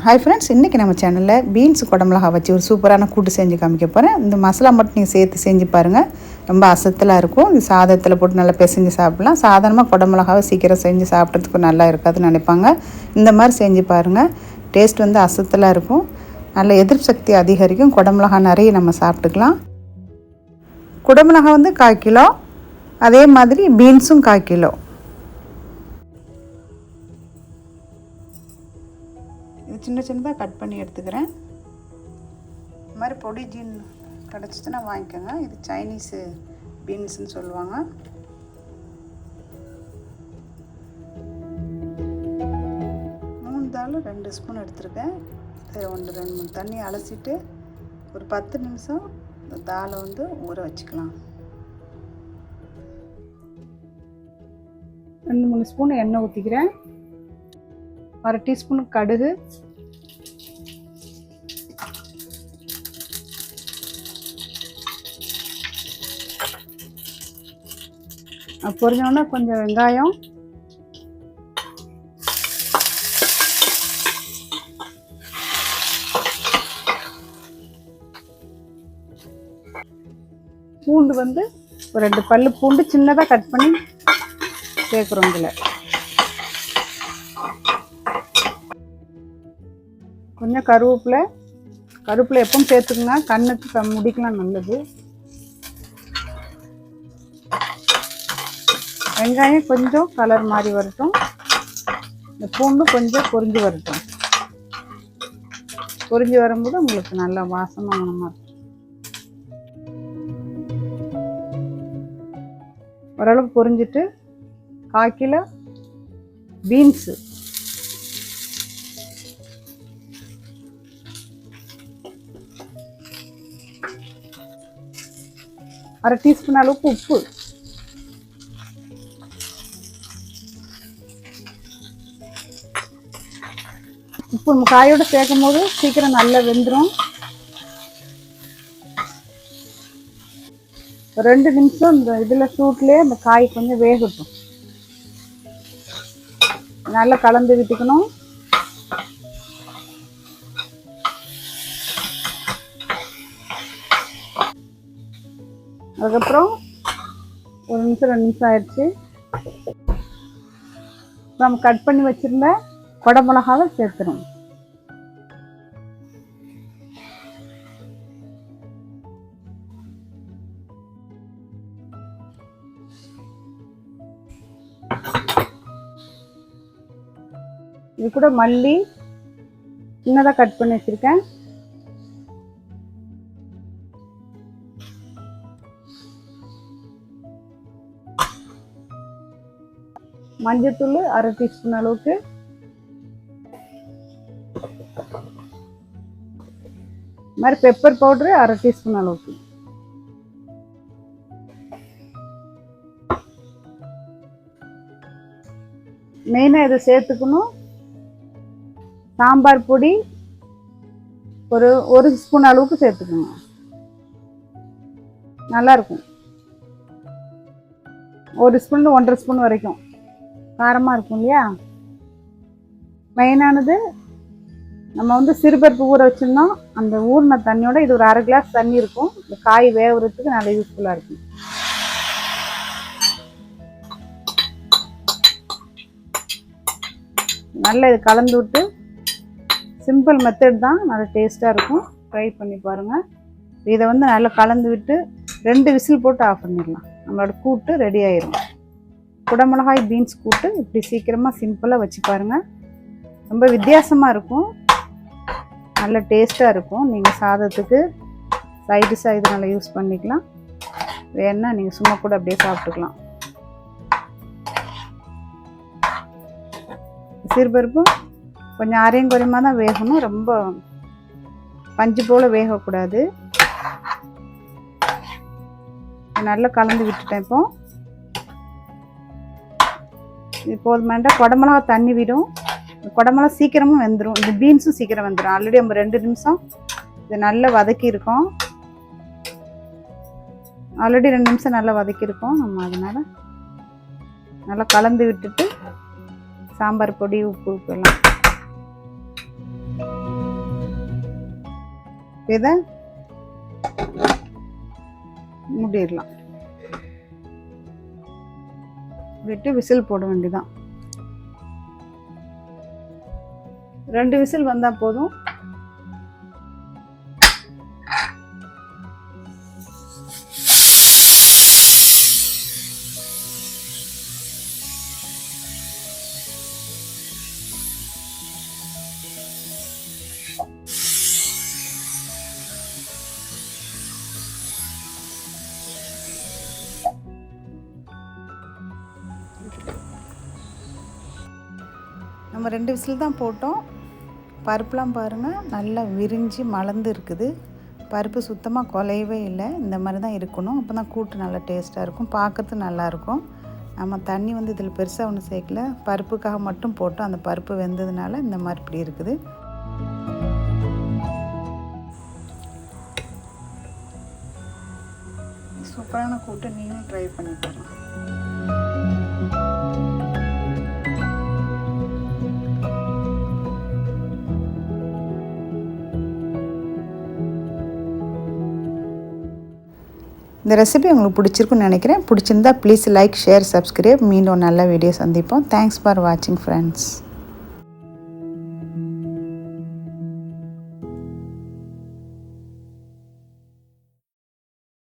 Hi friends, இன்றைக்கி நம்ம சேனலில் பீன்ஸ் குடமிளகா வச்சு ஒரு சூப்பரான கூட்டு செஞ்சு காமிக்க போகிறேன். இந்த மசாலா மட்டும் நீங்கள் சேர்த்து செஞ்சு பாருங்கள், ரொம்ப அசத்தலாக இருக்கும். இது சாதத்தில் போட்டு நல்லா பிசைஞ்சு சாப்பிட்லாம். சாதாரணமாக குடமிளகாவை சீக்கிரம் செஞ்சு சாப்பிட்றதுக்கு நல்லா இருக்காதுன்னு நினைப்பாங்க. இந்த மாதிரி செஞ்சு பாருங்கள், டேஸ்ட் வந்து அசத்தலாக இருக்கும். நல்ல எதிர்ப்பு சக்தி அதிகரிக்கும். குடமிளகா நிறைய நம்ம சாப்பிட்டுக்கலாம். குடமிளகா வந்து 1/4 கிலோ, அதே மாதிரி பீன்ஸும் 1/4 கிலோ. இது சின்ன சின்னதாக கட் பண்ணி எடுத்துக்கிறேன். இது மாதிரி பொடி கிடச்சிச்சுன்னா வாங்கிக்கோங்க. இது சைனீஸு பீன்ஸுன்னு சொல்லுவாங்க. மூணு 2 ஸ்பூன் எடுத்துருக்கேன். இதை 2 3 தண்ணி அலசிட்டு ஒரு 10 நிமிஷம் இந்த தாலை வந்து ஊற வச்சுக்கலாம். 2-3 ஸ்பூன் எண்ணெய் ஊற்றிக்கிறேன். 1 டீஸ்பூன் கடுகு, பொரிஞ்சோன்னா கொஞ்சம் வெங்காயம், பூண்டு வந்து ஒரு 2 பல்லு பூண்டு சின்னதாக கட் பண்ணி சேர்க்குறோம். இதில் கொஞ்சம் கருவேப்பிலை எப்பவும் சேர்த்துக்குங்க, கண்ணுக்கு முடிக்கலாம் நல்லது. வெங்காயம் கொஞ்சம் கலர் மாதிரி வரட்டும், இந்த பூண்டு கொஞ்சம் பொரிஞ்சு வரட்டும். பொரிஞ்சு வரும்போது உங்களுக்கு நல்ல வாசமாக இருக்கும். ஓரளவுக்கு பொரிஞ்சிட்டு 1/4 கிலோ பீன்ஸு, அரை டீஸ்பூன் அளவுக்கு உப்பு, உப்பு காயோடு சேர்க்கும் போது சீக்கிரம் நல்லா வெந்துடும். 2 நிமிஷம் இந்த இதில் சூட்லேயே அந்த காய் கொஞ்சம் வேகட்டும். நல்லா கலந்து விட்டுக்கணும். அதுக்கப்புறம் 1 நிமிஷம் 2 நிமிஷம் ஆயிடுச்சு. நம்ம கட் பண்ணி வச்சுருந்த குடமிளகாவை சேர்த்துறோம். இது கூட மல்லி சின்னதாக கட் பண்ணி வச்சுருக்கேன். மஞ்சத்தூள் 1/2 டீஸ்பூன் அளவுக்கு, மாதிரி பெப்பர் பவுடரு 1/2 டீஸ்பூன் அளவுக்கு, மெயினாக இதை சேர்த்துக்கணும். சாம்பார் பொடி ஒரு ஸ்பூன் அளவுக்கு சேர்த்துக்கணும், நல்லாயிருக்கும். 1 ஸ்பூன் 1.5 ஸ்பூன் வரைக்கும் காரமாக இருக்கும் இல்லையா. மெயினானது நம்ம வந்து சிறுபருப்பு ஊற வச்சுருந்தோம், அந்த ஊறின தண்ணியோட இது ஒரு 1/2 கிளாஸ் தண்ணி இருக்கும். இந்த காய் வேவுறதுக்கு நல்லா யூஸ்ஃபுல்லாக இருக்கும். நல்லா இது கலந்து விட்டு, சிம்பிள் மெத்தட் தான், நல்லா டேஸ்ட்டாக இருக்கும். ட்ரை பண்ணி பாருங்கள். இதை வந்து நல்லா கலந்து விட்டு 2 விசில் போட்டு ஆஃப் பண்ணிடலாம். நம்மளோட கூட்டு ரெடி ஆயிரும். குடமிளகாய் பீன்ஸ் கூட்டு இப்படி சீக்கிரமாக சிம்பிளாக வச்சு பாருங்கள். ரொம்ப வித்தியாசமாக இருக்கும், நல்ல டேஸ்ட்டாக இருக்கும். நீங்கள் சாதத்துக்கு சைடிஷாக இது நல்லா யூஸ் பண்ணிக்கலாம். வேணா நீங்கள் சும்மா கூட அப்படியே சாப்பிட்டுக்கலாம். சிறுபருப்பு கொஞ்சம் அரையும் குறையமாக தான் வேகணும், ரொம்ப பஞ்சு போல் வேகக்கூடாது. நல்லா கலந்து விட்டுட்டேன். இப்போ போதுமாண்டா குடமிளகா தண்ணி விடும். குடமிளகா சீக்கிரமும் வெந்துடும், இந்த பீன்ஸும் சீக்கிரம் வெந்துடும். ஆல்ரெடி நம்ம 2 நிமிஷம் இதை நல்லா வதக்கியிருக்கோம். ஆல்ரெடி 2 நிமிஷம் நல்லா வதக்கியிருக்கோம் நம்ம. அதனால் நல்லா கலந்து விட்டுட்டு சாம்பார் பொடி, உப்பு எல்லாம் இதை மூடிடலாம். விட்டு விசில் போட வேண்டியதான். 2 விசில் வந்தால் போதும். நம்ம 2 விசில் தான் போட்டோம். பருப்புலாம் பாருங்கள் நல்லா விரிஞ்சு மலர்ந்து இருக்குது. பருப்பு சுத்தமாக குலையவே இல்லை. இந்த மாதிரி தான் இருக்கணும். அப்போ தான் கூட்டு நல்லா டேஸ்ட்டாக இருக்கும், பார்க்கறதுக்கு நல்லாயிருக்கும். நம்ம தண்ணி வந்து இதில் பெருசாக ஒன்றும் சேர்க்கல, பருப்புக்காக மட்டும் போட்டோம். அந்த பருப்பு வெந்ததுனால இந்த மாதிரி இப்படி இருக்குது. சூப்பரான கூட்டு நீங்களும் ட்ரை பண்ணி பாருங்கள். இந்த ரெசிபி உங்களுக்கு பிடிச்சிருக்குன்னு நினைக்கிறேன். பிடிச்சிருந்தா ப்ளீஸ் லைக், ஷேர், சப்ஸ்கிரைப். மீண்டும் நல்ல வீடியோ சந்திப்போம். தேங்க்ஸ் ஃபார் வாட்சிங் ஃப்ரெண்ட்ஸ்.